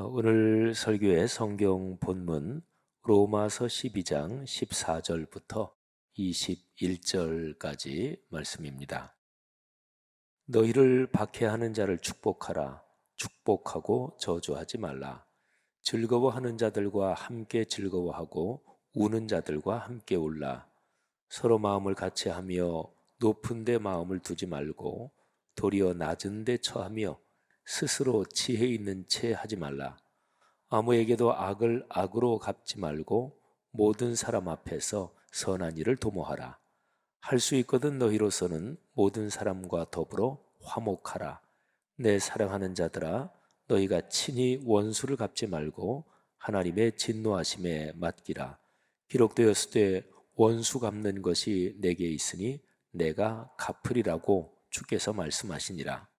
오늘 설교의 성경 본문 로마서 12장 14절부터 21절까지 말씀입니다. 너희를 박해하는 자를 축복하라. 축복하고 저주하지 말라. 즐거워하는 자들과 함께 즐거워하고 우는 자들과 함께 울라. 서로 마음을 같이 하며 높은 데 마음을 두지 말고 도리어 낮은 데 처하며 스스로 지혜 있는 채 하지 말라. 아무에게도 악을 악으로 갚지 말고 모든 사람 앞에서 선한 일을 도모하라. 할 수 있거든 너희로서는 모든 사람과 더불어 화목하라. 내 사랑하는 자들아, 너희가 친히 원수를 갚지 말고 하나님의 진노하심에 맡기라. 기록되었으되 원수 갚는 것이 내게 있으니 내가 갚으리라고 주께서 말씀하시니라.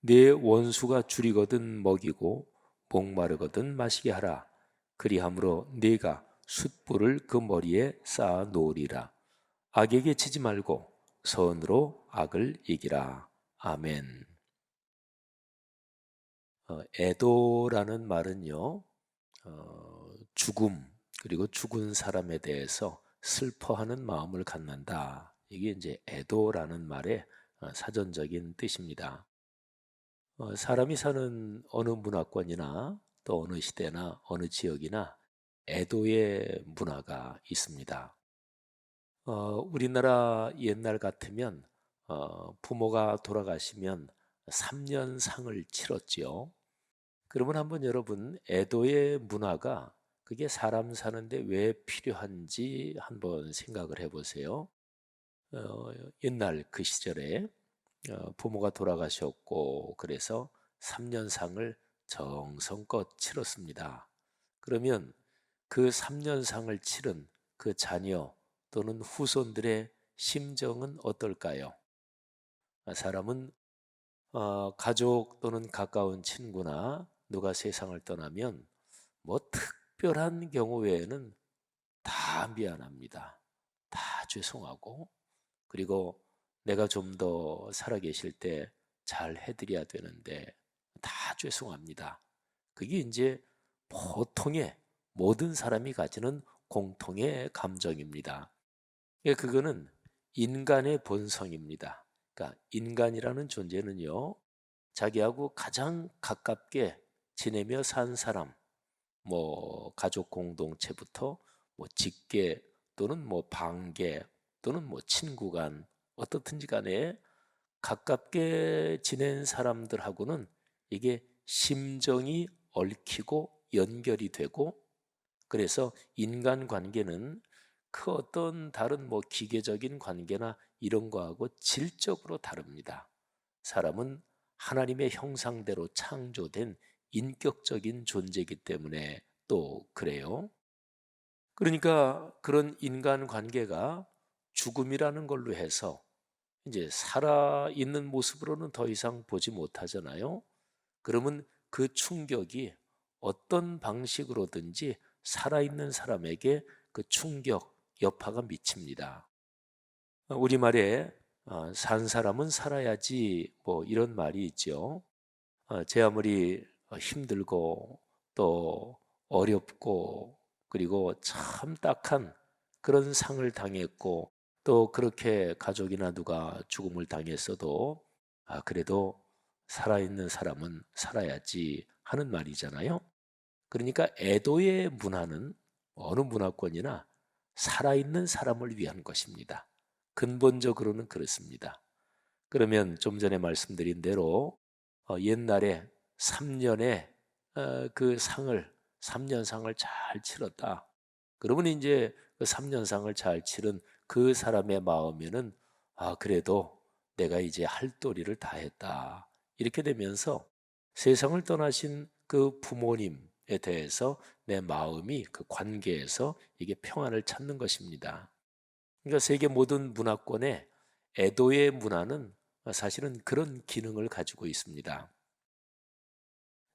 네 원수가 줄이거든 먹이고 목마르거든 마시게 하라. 그리함으로 네가 숯불을 그 머리에 쌓아 놓으리라. 악에게 지지 말고 선으로 악을 이기라. 아멘. 애도라는 말은요, 죽음 그리고 죽은 사람에 대해서 슬퍼하는 마음을 갖는다. 이게 이제 애도라는 말의 사전적인 뜻입니다. 사람이 사는 어느 문화권이나 또 어느 시대나 어느 지역이나 애도의 문화가 있습니다. 우리나라 옛날 같으면 부모가 돌아가시면 3년상을 치렀지요. 그러면 한번 여러분 애도의 문화가 그게 사람 사는데 왜 필요한지 한번 생각을 해보세요. 옛날 그 시절에 부모가 돌아가셨고 그래서 3년상을 정성껏 치렀습니다. 그러면 그 3년상을 치른 그 자녀 또는 후손들의 심정은 어떨까요? 사람은 가족 또는 가까운 친구나 누가 세상을 떠나면 뭐 특별한 경우 외에는 다 미안합니다. 다 죄송하고 그리고 내가 좀 더 살아계실 때 잘 해드려야 되는데 다 죄송합니다. 그게 이제 보통의 모든 사람이 가지는 공통의 감정입니다. 그거는 인간의 본성입니다. 그러니까 인간이라는 존재는요, 자기하고 가장 가깝게 지내며 산 사람, 뭐 가족 공동체부터 뭐 직계 또는 뭐 반계 또는 뭐 친구간 어떻든지 간에 가깝게 지낸 사람들하고는 이게 심정이 얽히고 연결이 되고 그래서 인간관계는 그 어떤 다른 뭐 기계적인 관계나 이런 거하고 질적으로 다릅니다. 사람은 하나님의 형상대로 창조된 인격적인 존재이기 때문에 또 그래요. 그러니까 그런 인간관계가 죽음이라는 걸로 해서 이제 살아있는 모습으로는 더 이상 보지 못하잖아요. 그러면 그 충격이 어떤 방식으로든지 살아있는 사람에게 그 충격, 여파가 미칩니다. 우리말에 산 사람은 살아야지 뭐 이런 말이 있죠. 제 아무리 힘들고 또 어렵고 그리고 참 딱한 그런 상을 당했고 또 그렇게 가족이나 누가 죽음을 당했어도 그래도 살아있는 사람은 살아야지 하는 말이잖아요. 그러니까 애도의 문화는 어느 문화권이나 살아있는 사람을 위한 것입니다. 근본적으로는 그렇습니다. 그러면 좀 전에 말씀드린 대로 옛날에 3년의 그 상을 3년상을 잘 치렀다. 그러면 이제 그 3년상을 잘 치른 그 사람의 마음에는 그래도 내가 이제 할 도리를 다 했다. 이렇게 되면서 세상을 떠나신 그 부모님에 대해서 내 마음이 그 관계에서 이게 평안을 찾는 것입니다. 그러니까 세계 모든 문화권에 애도의 문화는 사실은 그런 기능을 가지고 있습니다.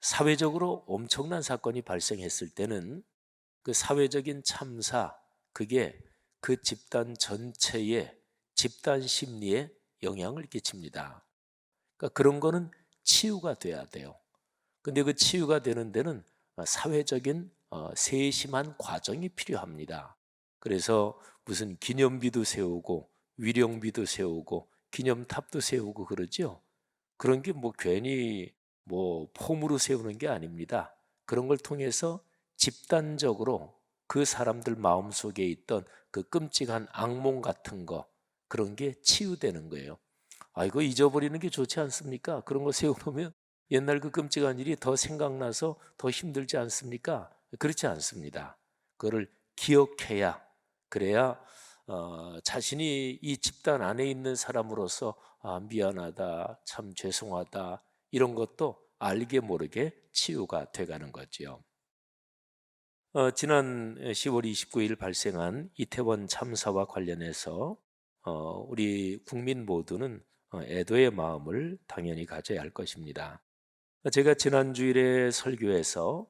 사회적으로 엄청난 사건이 발생했을 때는 그 사회적인 참사, 그게 그 집단 전체의 집단 심리에 영향을 끼칩니다. 그러니까 그런 거는 치유가 돼야 돼요. 근데 그 치유가 되는 데는 사회적인 세심한 과정이 필요합니다. 그래서 무슨 기념비도 세우고 위령비도 세우고 기념탑도 세우고 그러죠. 그런 게 뭐 괜히 뭐 폼으로 세우는 게 아닙니다. 그런 걸 통해서 집단적으로 그 사람들 마음속에 있던 그 끔찍한 악몽 같은 거, 그런 게 치유되는 거예요. 아, 이거 잊어버리는 게 좋지 않습니까? 그런 거 세워놓으면 옛날 그 끔찍한 일이 더 생각나서 더 힘들지 않습니까? 그렇지 않습니다. 그거를 기억해야, 그래야 자신이 이 집단 안에 있는 사람으로서 미안하다, 참 죄송하다, 이런 것도 알게 모르게 치유가 돼가는 거지요. 지난 10월 29일 발생한 이태원 참사와 관련해서 우리 국민 모두는 애도의 마음을 당연히 가져야 할 것입니다. 제가 지난 주일에 설교에서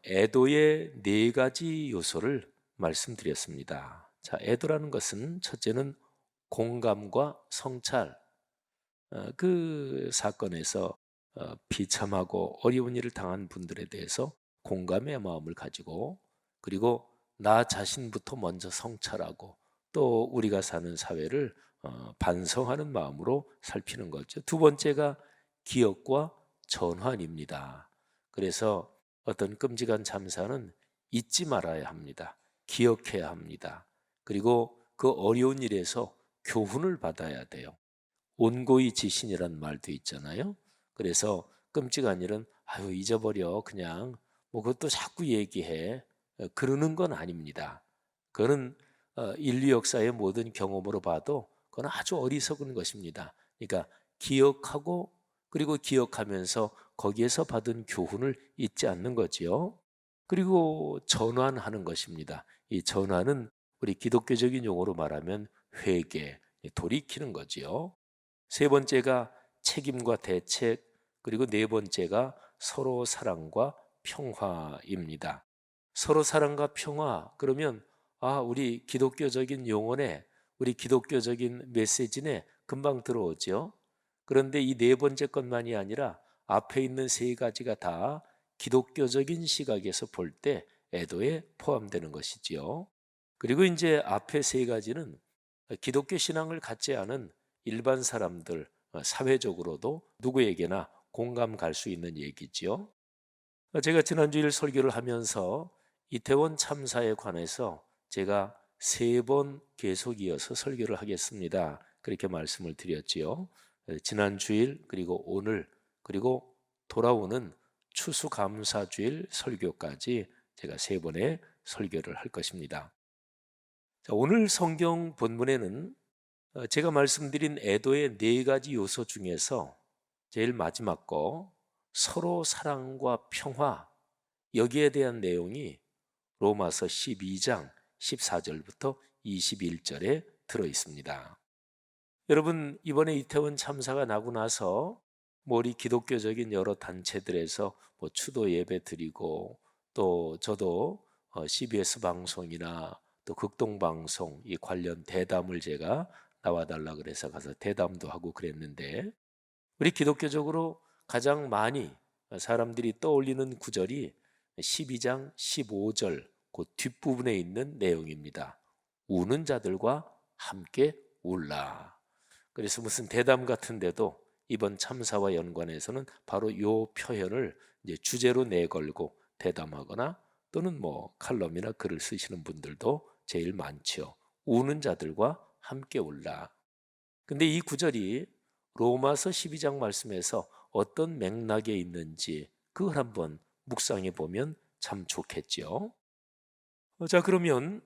애도의 네 가지 요소를 말씀드렸습니다. 자, 애도라는 것은 첫째는 공감과 성찰, 그 사건에서 비참하고 어려운 일을 당한 분들에 대해서 공감의 마음을 가지고, 그리고 나 자신부터 먼저 성찰하고 또 우리가 사는 사회를 반성하는 마음으로 살피는 거죠. 두 번째가 기억과 전환입니다. 그래서 어떤 끔찍한 참사는 잊지 말아야 합니다. 기억해야 합니다. 그리고 그 어려운 일에서 교훈을 받아야 돼요. 온고이 지신이란 말도 있잖아요. 그래서 끔찍한 일은 아유 잊어버려, 그냥 뭐 그것도 자꾸 얘기해, 그러는 건 아닙니다. 그거는 인류 역사의 모든 경험으로 봐도 그건 아주 어리석은 것입니다. 그러니까 기억하고, 그리고 기억하면서 거기에서 받은 교훈을 잊지 않는 거지요. 그리고 전환하는 것입니다. 이 전환은 우리 기독교적인 용어로 말하면 회개, 돌이키는 거지요. 세 번째가 책임과 대책, 그리고 네 번째가 서로 사랑과 평화입니다. 서로 사랑과 평화, 그러면 우리 기독교적인 용어네, 우리 기독교적인 메시지네 금방 들어오죠. 그런데 이 네 번째 것만이 아니라 앞에 있는 세 가지가 다 기독교적인 시각에서 볼 때 애도에 포함되는 것이지요. 그리고 이제 앞에 세 가지는 기독교 신앙을 갖지 않은 일반 사람들, 사회적으로도 누구에게나 공감 갈 수 있는 얘기지요. 제가 지난주일 설교를 하면서 이태원 참사에 관해서 제가 세 번 계속 이어서 설교를 하겠습니다, 그렇게 말씀을 드렸지요. 지난주일, 그리고 오늘, 그리고 돌아오는 추수감사주일 설교까지 제가 세 번의 설교를 할 것입니다. 자, 오늘 성경 본문에는 제가 말씀드린 애도의 네 가지 요소 중에서 제일 마지막 거, 서로 사랑과 평화, 여기에 대한 내용이 로마서 12장 14절부터 21절에 들어 있습니다. 여러분, 이번에 이태원 참사가 나고 나서 우리 기독교적인 여러 단체들에서 추도 예배 드리고, 또 저도 CBS 방송이나 또 극동방송 이 관련 대담을 제가 나와달라 그래서 가서 대담도 하고 그랬는데, 우리 기독교적으로 가장 많이 사람들이 떠올리는 구절이 12장 15절 그 뒷부분에 있는 내용입니다. 우는 자들과 함께 울라. 그래서 무슨 대담 같은데도 이번 참사와 연관해서는 바로 이 표현을 이제 주제로 내걸고 대담하거나 또는 칼럼이나 글을 쓰시는 분들도 제일 많죠. 우는 자들과 함께 울라. 근데 이 구절이 로마서 12장 말씀에서 어떤 맥락에 있는지 그걸 한번 묵상해 보면 참 좋겠죠. 자, 그러면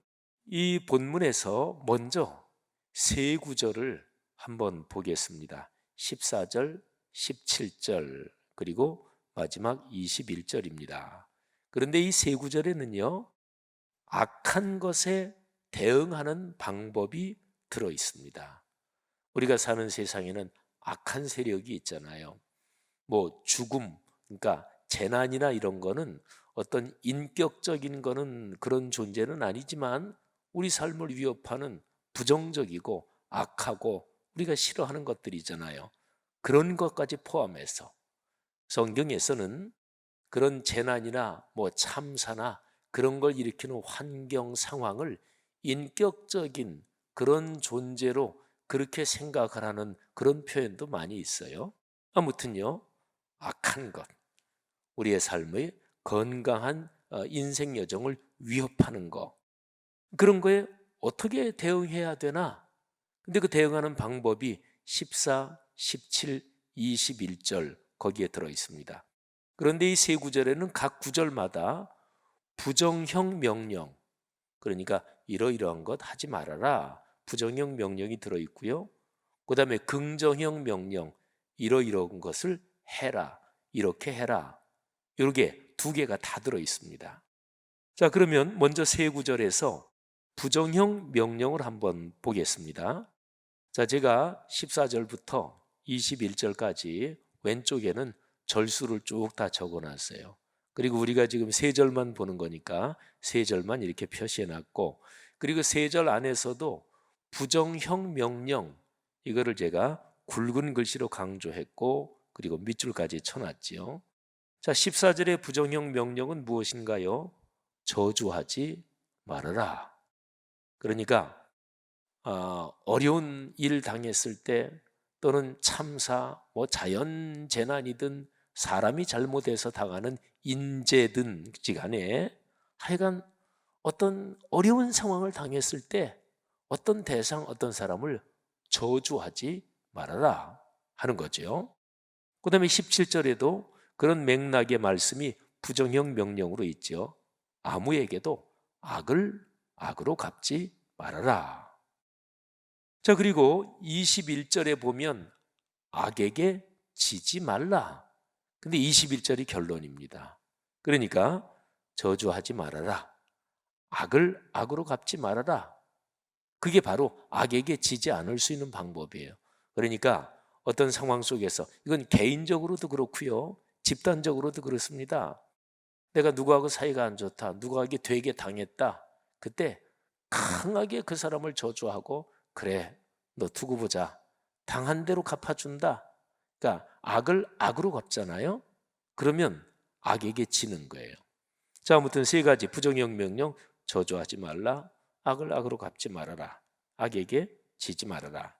이 본문에서 먼저 세 구절을 한번 보겠습니다. 14절, 17절, 그리고 마지막 21절입니다. 그런데 이 세 구절에는요, 악한 것에 대응하는 방법이 들어 있습니다. 우리가 사는 세상에는 악한 세력이 있잖아요. 죽음, 그러니까 재난이나 이런 거는 어떤 인격적인 거는 그런 존재는 아니지만 우리 삶을 위협하는 부정적이고 악하고 우리가 싫어하는 것들이잖아요. 그런 것까지 포함해서 성경에서는 그런 재난이나 뭐 참사나 그런 걸 일으키는 환경 상황을 인격적인 그런 존재로 그렇게 생각을 하는 그런 표현도 많이 있어요. 아무튼요, 악한 것, 우리의 삶의 건강한 인생 여정을 위협하는 거, 그런 거에 어떻게 대응해야 되나? 근데 그 대응하는 방법이 14, 17, 21절 거기에 들어 있습니다. 그런데 이 세 구절에는 각 구절마다 부정형 명령, 그러니까 이러이러한 것 하지 말아라, 부정형 명령이 들어 있고요. 그 다음에 긍정형 명령, 이러이러한 것을 해라, 이렇게 해라, 이렇게 두 개가 다 들어 있습니다. 자, 그러면 먼저 세 구절에서 부정형 명령을 한번 보겠습니다. 자, 제가 14절부터 21절까지 왼쪽에는 절수를 쭉 다 적어 놨어요. 그리고 우리가 지금 세 절만 보는 거니까 세 절만 이렇게 표시해 놨고, 그리고 세 절 안에서도 부정형 명령, 이거를 제가 굵은 글씨로 강조했고, 그리고 밑줄까지 쳐놨지요. 자, 14절의 부정형 명령은 무엇인가요? 저주하지 말아라. 그러니까 어려운 일 당했을 때, 또는 참사, 뭐 자연 재난이든 사람이 잘못해서 당하는 인재든 간에 하여간 어떤 어려운 상황을 당했을 때 어떤 대상, 어떤 사람을 저주하지 말아라 하는 거죠. 그 다음에 17절에도 그런 맥락의 말씀이 부정형 명령으로 있죠. 아무에게도 악을 악으로 갚지 말아라. 자, 그리고 21절에 보면 악에게 지지 말라. 근데 21절이 결론입니다. 그러니까 저주하지 말아라, 악을 악으로 갚지 말아라. 그게 바로 악에게 지지 않을 수 있는 방법이에요. 그러니까 어떤 상황 속에서, 이건 개인적으로도 그렇고요, 집단적으로도 그렇습니다. 내가 누구하고 사이가 안 좋다, 누구에게 되게 당했다, 그때 강하게 그 사람을 저주하고, 그래, 너 두고 보자, 당한 대로 갚아준다. 그러니까 악을 악으로 갚잖아요. 그러면 악에게 지는 거예요. 자, 아무튼 세 가지 부정형 명령: 저주하지 말라, 악을 악으로 갚지 말아라, 악에게 지지 말아라.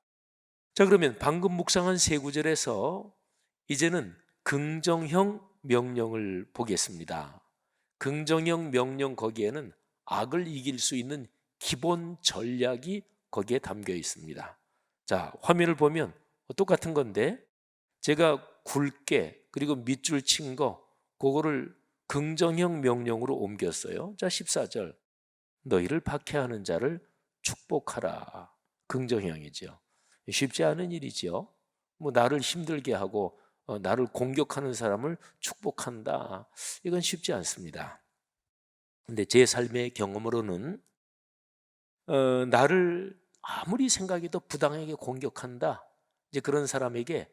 자, 그러면 방금 묵상한 세 구절에서 이제는 긍정형 명령을 보겠습니다. 긍정형 명령, 거기에는 악을 이길 수 있는 기본 전략이 거기에 담겨 있습니다. 자, 화면을 보면 똑같은 건데 제가 굵게 그리고 밑줄 친 거, 그거를 긍정형 명령으로 옮겼어요. 자, 14절, 너희를 박해하는 자를 축복하라. 긍정형이죠. 쉽지 않은 일이죠. 뭐 나를 힘들게 하고 나를 공격하는 사람을 축복한다, 이건 쉽지 않습니다. 근데 제 삶의 경험으로는 나를 아무리 생각해도 부당하게 공격한다, 이제 그런 사람에게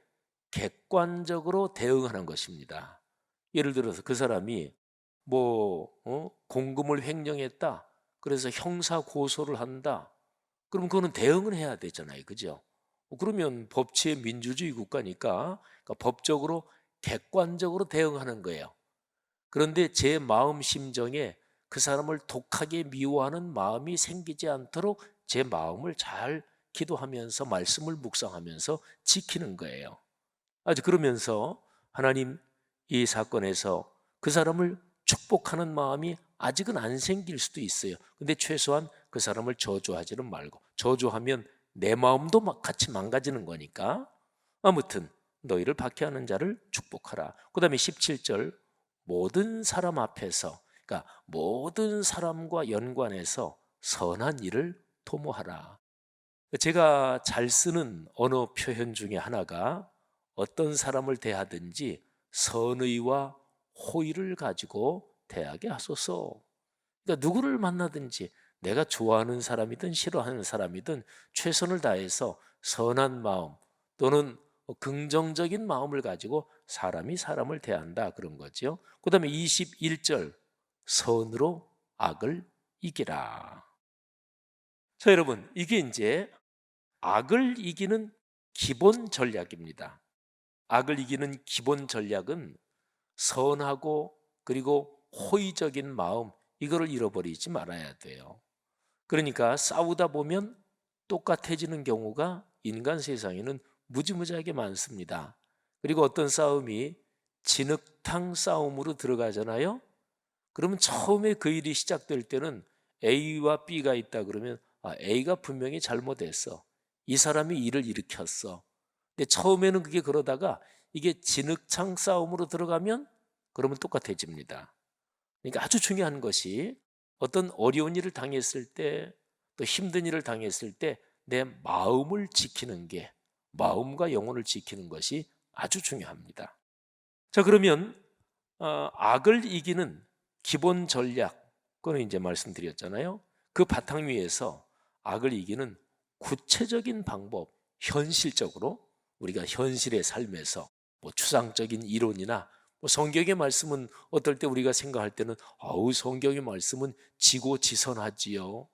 객관적으로 대응하는 것입니다. 예를 들어서 그 사람이 공금을 횡령했다, 그래서 형사 고소를 한다, 그럼 그거는 대응을 해야 되잖아요, 그죠? 그러면 법치의 민주주의 국가니까, 그러니까 법적으로 객관적으로 대응하는 거예요. 그런데 제 마음 심정에 그 사람을 독하게 미워하는 마음이 생기지 않도록 제 마음을 잘 기도하면서 말씀을 묵상하면서 지키는 거예요. 아주 그러면서 하나님, 이 사건에서 그 사람을 축복하는 마음이 아직은 안 생길 수도 있어요. 근데 최소한 그 사람을 저주하지는 말고, 저주하면 내 마음도 같이 망가지는 거니까, 아무튼 너희를 박해하는 자를 축복하라. 그 다음에 17절, 모든 사람 앞에서, 그러니까 모든 사람과 연관해서 선한 일을 도모하라. 제가 잘 쓰는 언어 표현 중에 하나가, 어떤 사람을 대하든지 선의와 호의를 가지고 대하게 하소서. 그러니까 누구를 만나든지, 내가 좋아하는 사람이든 싫어하는 사람이든 최선을 다해서 선한 마음 또는 긍정적인 마음을 가지고 사람이 사람을 대한다, 그런 거죠. 그 다음에 21절, 선으로 악을 이기라. 자, 여러분, 이게 이제 악을 이기는 기본 전략입니다. 악을 이기는 기본 전략은 선하고 그리고 호의적인 마음, 이거를 잃어버리지 말아야 돼요. 그러니까 싸우다 보면 똑같아지는 경우가 인간 세상에는 무지무지하게 많습니다. 그리고 어떤 싸움이 진흙탕 싸움으로 들어가잖아요. 그러면 처음에 그 일이 시작될 때는 A와 B가 있다 그러면 A가 분명히 잘못했어. 이 사람이 일을 일으켰어. 근데 처음에는 그게 그러다가 이게 진흙탕 싸움으로 들어가면 그러면 똑같아집니다. 그러니까 아주 중요한 것이 어떤 어려운 일을 당했을 때, 또 힘든 일을 당했을 때 내 마음을 지키는 게, 마음과 영혼을 지키는 것이 아주 중요합니다. 자, 그러면 악을 이기는 기본 전략, 그거는 이제 말씀드렸잖아요. 그 바탕 위에서 악을 이기는 구체적인 방법, 현실적으로 우리가 현실의 삶에서 뭐 추상적인 이론이나 뭐 성경의 말씀은 어떨 때 우리가 생각할 때는 아우 성경의 말씀은 지고지선하지요.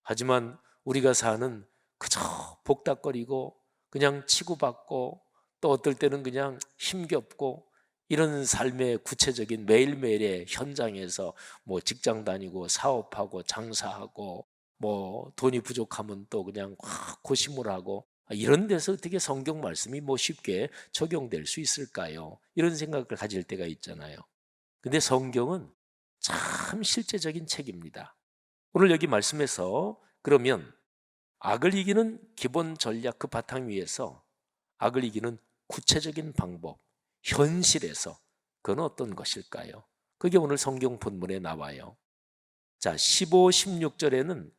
하지만 우리가 사는 그저 복닥거리고 그냥 치고받고 또 어떨 때는 그냥 힘겹고 이런 삶의 구체적인 매일매일의 현장에서 뭐 직장 다니고 사업하고 장사하고 뭐 돈이 부족하면 또 그냥 확 고심을 하고 이런 데서 어떻게 성경 말씀이 뭐 쉽게 적용될 수 있을까요? 이런 생각을 가질 때가 있잖아요. 근데 성경은 참 실제적인 책입니다. 오늘 여기 말씀에서 그러면 악을 이기는 기본 전략 그 바탕 위에서 악을 이기는 구체적인 방법, 현실에서 그건 어떤 것일까요? 그게 오늘 성경 본문에 나와요. 자, 15, 16절에는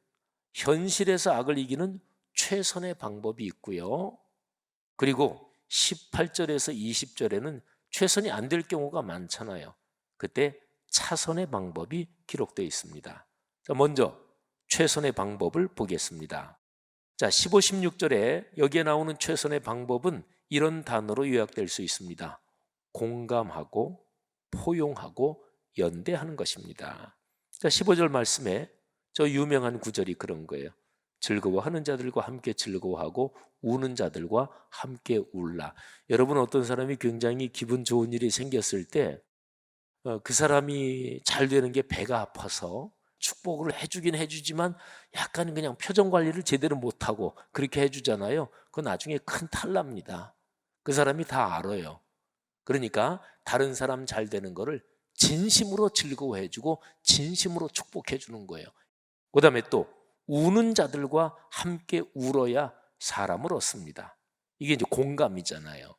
현실에서 악을 이기는 최선의 방법이 있고요. 그리고 18절에서 20절에는 최선이 안 될 경우가 많잖아요. 그때 차선의 방법이 기록되어 있습니다. 자, 먼저 최선의 방법을 보겠습니다. 자, 15, 16절에 여기에 나오는 최선의 방법은 이런 단어로 요약될 수 있습니다. 공감하고 포용하고 연대하는 것입니다. 자, 15절 말씀에 저 유명한 구절이 그런 거예요. 즐거워하는 자들과 함께 즐거워하고 우는 자들과 함께 울라. 여러분 어떤 사람이 굉장히 기분 좋은 일이 생겼을 때 그 사람이 잘 되는 게 배가 아파서 축복을 해주긴 해주지만 약간 그냥 표정 관리를 제대로 못하고 그렇게 해주잖아요. 그건 나중에 큰 탈납니다. 그 사람이 다 알아요. 그러니까 다른 사람 잘 되는 거를 진심으로 즐거워해주고 진심으로 축복해주는 거예요. 그 다음에 또 우는 자들과 함께 울어야 사람을 얻습니다. 이게 이제 공감이잖아요.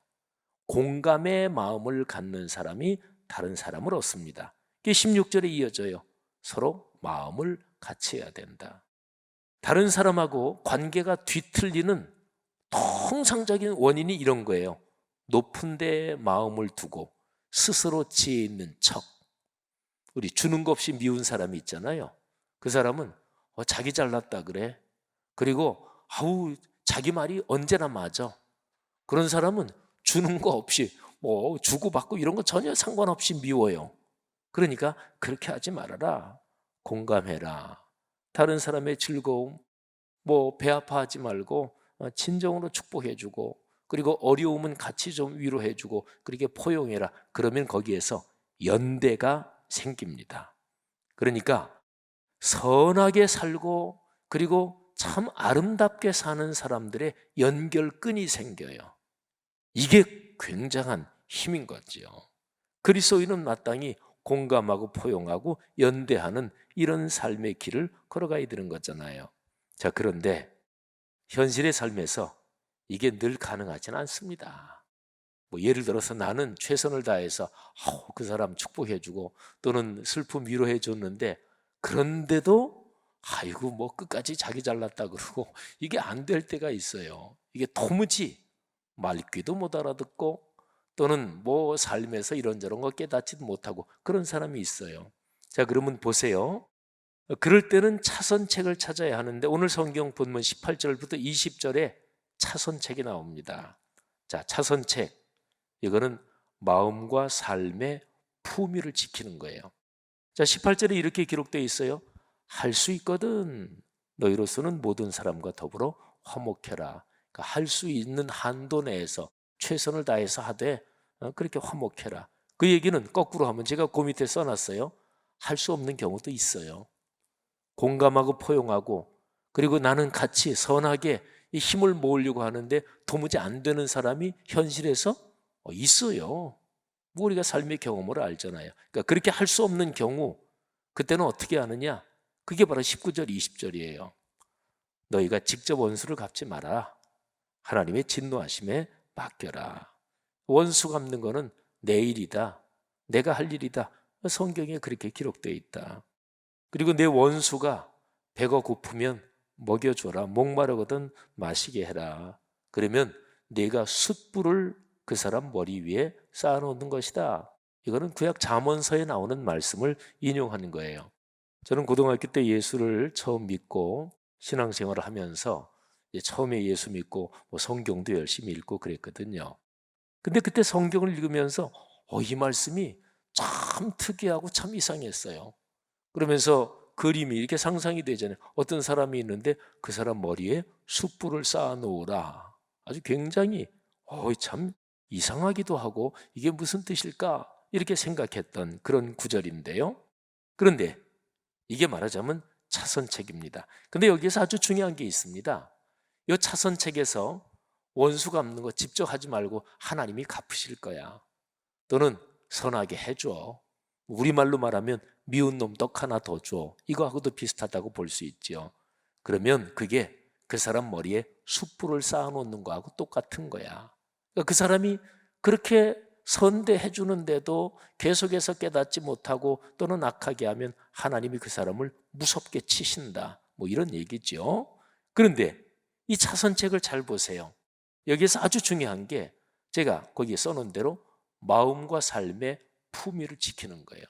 공감의 마음을 갖는 사람이 다른 사람을 얻습니다. 이게 16절에 이어져요. 서로 마음을 같이 해야 된다. 다른 사람하고 관계가 뒤틀리는 통상적인 원인이 이런 거예요. 높은 데 마음을 두고 스스로 지혜 있는 척. 우리 주는 것 없이 미운 사람이 있잖아요. 그 사람은 자기 잘났다 그래. 그리고 아우 자기 말이 언제나 맞아. 그런 사람은 주는 거 없이 뭐 주고받고 이런 거 전혀 상관없이 미워요. 그러니까 그렇게 하지 말아라. 공감해라. 다른 사람의 즐거움, 뭐 배 아파하지 말고 진정으로 축복해주고 그리고 어려움은 같이 좀 위로해주고 그렇게 포용해라. 그러면 거기에서 연대가 생깁니다. 그러니까 선하게 살고 그리고 참 아름답게 사는 사람들의 연결끈이 생겨요. 이게 굉장한 힘인 거죠. 그리스도인은 마땅히 공감하고 포용하고 연대하는 이런 삶의 길을 걸어가야 되는 거잖아요. 자, 그런데 현실의 삶에서 이게 늘 가능하지는 않습니다. 뭐 예를 들어서 나는 최선을 다해서 그 사람 축복해주고 또는 슬픔 위로해줬는데 그런데도 아이고 뭐 끝까지 자기 잘났다 그러고 이게 안 될 때가 있어요. 이게 도무지 말귀도 못 알아듣고 또는 뭐 삶에서 이런저런 거 깨닫지도 못하고 그런 사람이 있어요. 자, 그러면 보세요. 그럴 때는 차선책을 찾아야 하는데 오늘 성경 본문 18절부터 20절에 차선책이 나옵니다. 자, 차선책. 이거는 마음과 삶의 품위를 지키는 거예요. 자, 18절에 이렇게 기록되어 있어요. 할 수 있거든. 너희로서는 모든 사람과 더불어 화목해라. 그러니까 할 수 있는 한도 내에서 최선을 다해서 하되 그렇게 화목해라. 그 얘기는 거꾸로 하면 제가 그 밑에 써놨어요. 할 수 없는 경우도 있어요. 공감하고 포용하고 그리고 나는 같이 선하게 이 힘을 모으려고 하는데 도무지 안 되는 사람이 현실에서 있어요. 뭐 우리가 삶의 경험을 알잖아요. 그러니까 그렇게 할 수 없는 경우 그때는 어떻게 하느냐? 그게 바로 19절 20절이에요. 너희가 직접 원수를 갚지 마라. 하나님의 진노하심에 맡겨라. 원수 갚는 거는 내 일이다. 내가 할 일이다. 성경에 그렇게 기록되어 있다. 그리고 내 원수가 배가 고프면 먹여줘라. 목마르거든 마시게 해라. 그러면 내가 숯불을 그 사람 머리 위에 쌓아놓는 것이다. 이거는 구약 잠언서에 나오는 말씀을 인용하는 거예요. 저는 고등학교 때 예수를 처음 믿고 신앙생활을 하면서 처음에 예수 믿고 성경도 열심히 읽고 그랬거든요. 근데 그때 성경을 읽으면서 이 말씀이 참 특이하고 참 이상했어요. 그러면서 그림이 이렇게 상상이 되잖아요. 어떤 사람이 있는데 그 사람 머리에 숯불을 쌓아 놓으라. 아주 굉장히 참 이상하기도 하고 이게 무슨 뜻일까? 이렇게 생각했던 그런 구절인데요. 그런데 이게 말하자면 차선책입니다. 근데 여기에서 아주 중요한 게 있습니다. 이 차선책에서 원수 갚는 거 직접 하지 말고 하나님이 갚으실 거야. 또는 선하게 해줘. 우리말로 말하면 미운 놈 떡 하나 더 줘. 이거하고도 비슷하다고 볼 수 있죠. 그러면 그게 그 사람 머리에 숯불을 쌓아놓는 거하고 똑같은 거야. 그러니까 그 사람이 그렇게 선대해 주는데도 계속해서 깨닫지 못하고 또는 악하게 하면 하나님이 그 사람을 무섭게 치신다. 뭐 이런 얘기죠. 그런데 이 차선책을 잘 보세요. 여기에서 아주 중요한 게 제가 거기에 써놓은 대로 마음과 삶의 품위를 지키는 거예요.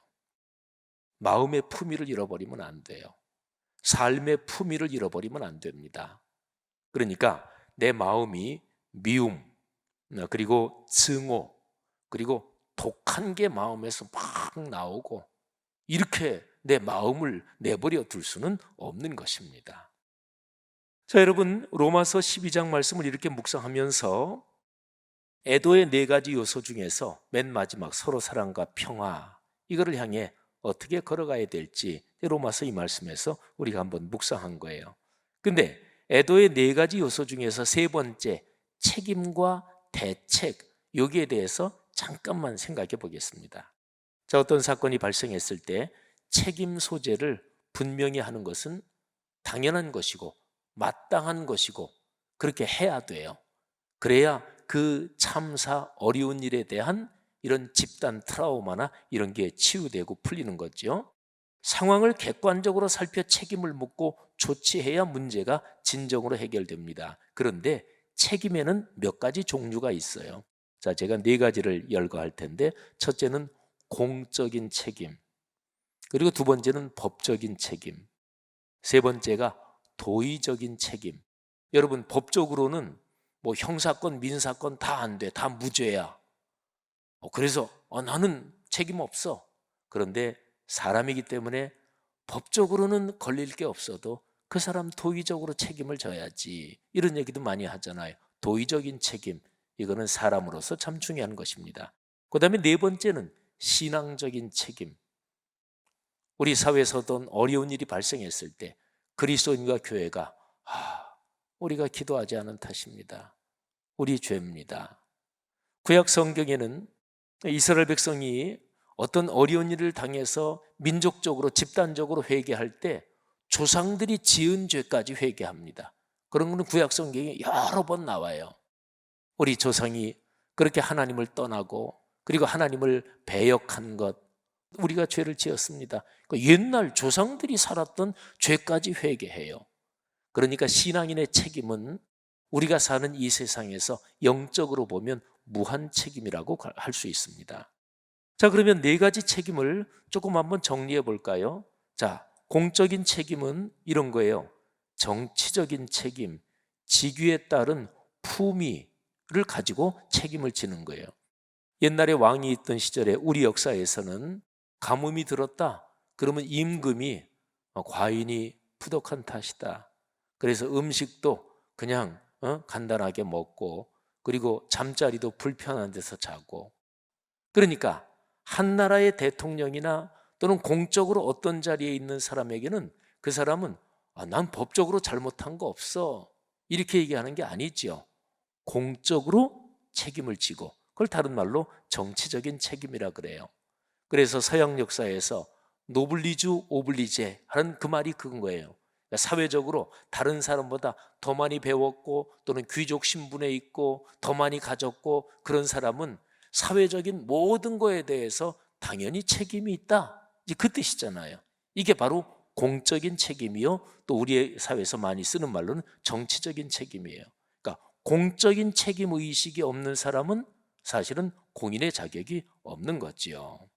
마음의 품위를 잃어버리면 안 돼요. 삶의 품위를 잃어버리면 안 됩니다. 그러니까 내 마음이 미움, 그리고 증오, 그리고 독한 게 마음에서 막 나오고 이렇게 내 마음을 내버려 둘 수는 없는 것입니다. 자, 여러분 로마서 12장 말씀을 이렇게 묵상하면서 애도의 네 가지 요소 중에서 맨 마지막 서로 사랑과 평화 이거를 향해 어떻게 걸어가야 될지 로마서 이 말씀에서 우리가 한번 묵상한 거예요. 근데 애도의 네 가지 요소 중에서 세 번째 책임과 대책 여기에 대해서 잠깐만 생각해 보겠습니다. 자, 어떤 사건이 발생했을 때 책임 소재를 분명히 하는 것은 당연한 것이고 마땅한 것이고 그렇게 해야 돼요. 그래야 그 참사 어려운 일에 대한 이런 집단 트라우마나 이런 게 치유되고 풀리는 거죠. 상황을 객관적으로 살펴 책임을 묻고 조치해야 문제가 진정으로 해결됩니다. 그런데 책임에는 몇 가지 종류가 있어요. 자, 제가 네 가지를 열거할 텐데 첫째는 공적인 책임, 그리고 두 번째는 법적인 책임, 세 번째가 도의적인 책임. 여러분 법적으로는 뭐 형사건, 민사건 다 안 돼. 다 무죄야. 그래서 나는 책임 없어. 그런데 사람이기 때문에 법적으로는 걸릴 게 없어도 그 사람 도의적으로 책임을 져야지. 이런 얘기도 많이 하잖아요. 도의적인 책임. 이거는 사람으로서 참 중요한 것입니다. 그 다음에 네 번째는 신앙적인 책임. 우리 사회에서 어떤 어려운 일이 발생했을 때 그리스도인과 교회가 우리가 기도하지 않은 탓입니다. 우리 죄입니다. 구약 성경에는 이스라엘 백성이 어떤 어려운 일을 당해서 민족적으로 집단적으로 회개할 때 조상들이 지은 죄까지 회개합니다. 그런 것은 구약 성경에 여러 번 나와요. 우리 조상이 그렇게 하나님을 떠나고 그리고 하나님을 배역한 것, 우리가 죄를 지었습니다. 옛날 조상들이 살았던 죄까지 회개해요. 그러니까 신앙인의 책임은 우리가 사는 이 세상에서 영적으로 보면 무한 책임이라고 할 수 있습니다. 자, 그러면 네 가지 책임을 조금 한번 정리해 볼까요? 자, 공적인 책임은 이런 거예요. 정치적인 책임, 직위에 따른 품위를 가지고 책임을 지는 거예요. 옛날에 왕이 있던 시절에 우리 역사에서는 가뭄이 들었다. 그러면 임금이 과인이 부족한 탓이다. 그래서 음식도 그냥 간단하게 먹고 그리고 잠자리도 불편한 데서 자고. 그러니까 한 나라의 대통령이나 또는 공적으로 어떤 자리에 있는 사람에게는 그 사람은 난 법적으로 잘못한 거 없어 이렇게 얘기하는 게 아니지요. 공적으로 책임을 지고, 그걸 다른 말로 정치적인 책임이라 그래요. 그래서 서양 역사에서 노블리주 오블리제 하는 그 말이 그건 거예요. 그러니까 사회적으로 다른 사람보다 더 많이 배웠고 또는 귀족 신분에 있고 더 많이 가졌고 그런 사람은 사회적인 모든 거에 대해서 당연히 책임이 있다, 이제 그 뜻이잖아요. 이게 바로 공적인 책임이요, 또 우리 사회에서 많이 쓰는 말로는 정치적인 책임이에요. 그러니까 공적인 책임 의식이 없는 사람은 사실은 공인의 자격이 없는 거지요.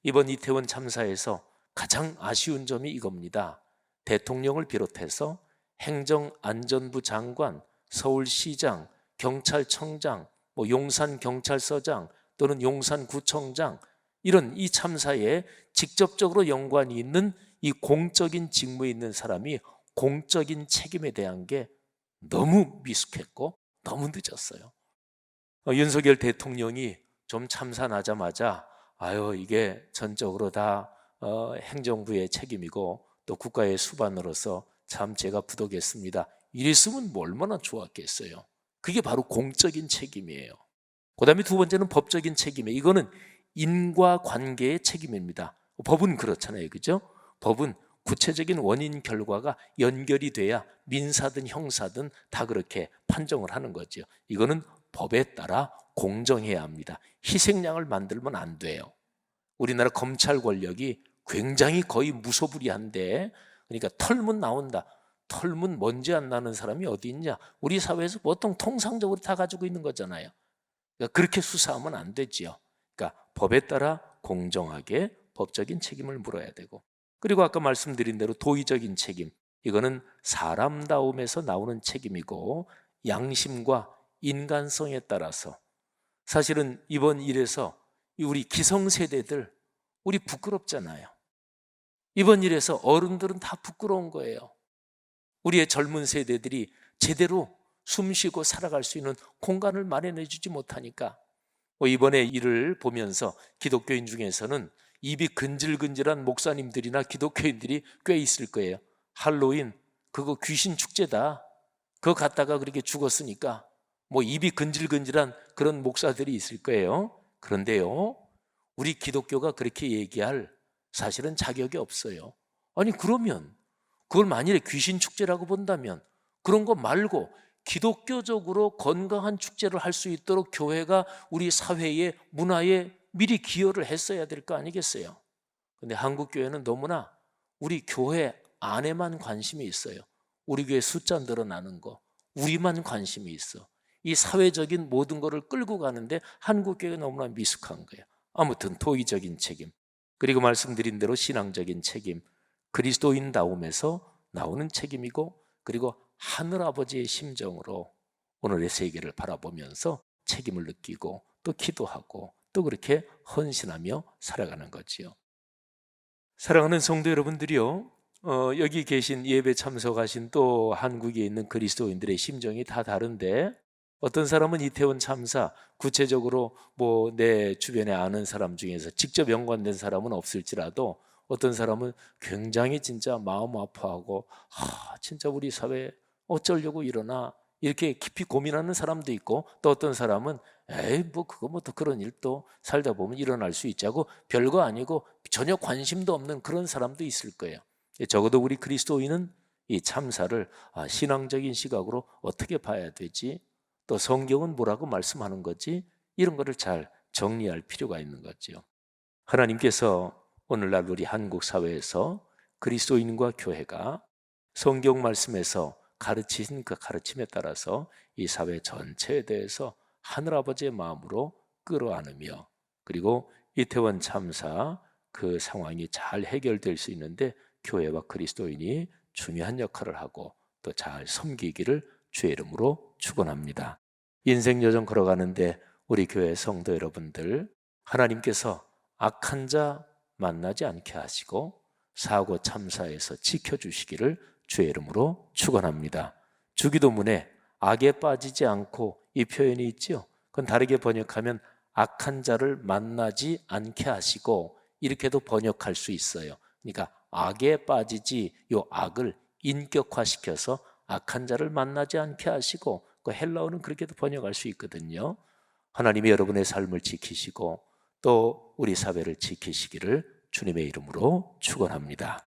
이번 이태원 참사에서 가장 아쉬운 점이 이겁니다. 대통령을 비롯해서 행정안전부 장관, 서울시장, 경찰청장, 용산경찰서장 또는 용산구청장, 이런 이 참사에 직접적으로 연관이 있는 이 공적인 직무에 있는 사람이 공적인 책임에 대한 게 너무 미숙했고 너무 늦었어요. 윤석열 대통령이 좀 참사 나자마자 이게 전적으로 다 행정부의 책임이고 또 국가의 수반으로서 참 제가 부족했습니다, 이랬으면 얼마나 좋았겠어요. 그게 바로 공적인 책임이에요. 그 다음에 두 번째는 법적인 책임이에요. 이거는 인과관계의 책임입니다. 법은 그렇잖아요, 그죠? 법은 구체적인 원인 결과가 연결이 돼야 민사든 형사든 다 그렇게 판정을 하는 거죠. 이거는 법에 따라 공정해야 합니다. 희생양을 만들면 안 돼요. 우리나라 검찰 권력이 굉장히 거의 무소불위한데, 그러니까 털문 나온다. 털문 먼지 안 나는 사람이 어디 있냐? 우리 사회에서 보통 통상적으로 다 가지고 있는 거잖아요. 그러니까 그렇게 수사하면 안 되지요. 그러니까 법에 따라 공정하게 법적인 책임을 물어야 되고, 그리고 아까 말씀드린 대로 도의적인 책임, 이거는 사람다움에서 나오는 책임이고 양심과 인간성에 따라서, 사실은 이번 일에서 우리 기성세대들 우리 부끄럽잖아요. 이번 일에서 어른들은 다 부끄러운 거예요. 우리의 젊은 세대들이 제대로 숨쉬고 살아갈 수 있는 공간을 마련해 주지 못하니까, 이번에 일을 보면서 기독교인 중에서는 입이 근질근질한 목사님들이나 기독교인들이 꽤 있을 거예요. 할로윈 그거 귀신 축제다, 그거 갔다가 그렇게 죽었으니까 입이 근질근질한 그런 목사들이 있을 거예요. 그런데요, 우리 기독교가 그렇게 얘기할 사실은 자격이 없어요. 아니 그러면 그걸 만일에 귀신 축제라고 본다면 그런 거 말고 기독교적으로 건강한 축제를 할 수 있도록 교회가 우리 사회의 문화에 미리 기여를 했어야 될 거 아니겠어요? 근데 한국 교회는 너무나 우리 교회 안에만 관심이 있어요. 우리 교회 숫자 늘어나는 거, 우리만 관심이 있어. 이 사회적인 모든 거를 끌고 가는데 한국 교회가 너무나 미숙한 거예요. 아무튼 도의적인 책임, 그리고 말씀드린 대로 신앙적인 책임, 그리스도인다움에서 나오는 책임이고, 그리고 하늘아버지의 심정으로 오늘의 세계를 바라보면서 책임을 느끼고 또 기도하고 또 그렇게 헌신하며 살아가는 거지요. 사랑하는 성도 여러분들이요, 여기 계신 예배 참석하신 또 한국에 있는 그리스도인들의 심정이 다 다른데, 어떤 사람은 이태원 참사 구체적으로 내 주변에 아는 사람 중에서 직접 연관된 사람은 없을지라도 어떤 사람은 굉장히 진짜 마음 아파하고 진짜 우리 사회 어쩌려고 이러나 이렇게 깊이 고민하는 사람도 있고, 또 어떤 사람은 에이 그거 또 그런 일도 살다 보면 일어날 수 있지 하고 별거 아니고 전혀 관심도 없는 그런 사람도 있을 거예요. 적어도 우리 그리스도인은 이 참사를 신앙적인 시각으로 어떻게 봐야 되지, 또 성경은 뭐라고 말씀하는 거지, 이런 거를 잘 정리할 필요가 있는 거죠. 하나님께서 오늘날 우리 한국 사회에서 그리스도인과 교회가 성경 말씀에서 가르치신 그 가르침에 따라서 이 사회 전체에 대해서 하늘아버지의 마음으로 끌어안으며, 그리고 이태원 참사 그 상황이 잘 해결될 수 있는데 교회와 그리스도인이 중요한 역할을 하고 또 잘 섬기기를 주의 이름으로 축원합니다. 인생 여정 걸어가는데 우리 교회 성도 여러분들, 하나님께서 악한 자 만나지 않게 하시고 사고 참사에서 지켜주시기를 주의 이름으로 축원합니다. 주기도문에 악에 빠지지 않고 이 표현이 있죠. 그건 다르게 번역하면 악한 자를 만나지 않게 하시고, 이렇게도 번역할 수 있어요. 그러니까 악에 빠지지, 요 악을 인격화시켜서 악한 자를 만나지 않게 하시고, 그 헬라어는 그렇게도 번역할 수 있거든요. 하나님이 여러분의 삶을 지키시고 또 우리 사회를 지키시기를 주님의 이름으로 축원합니다.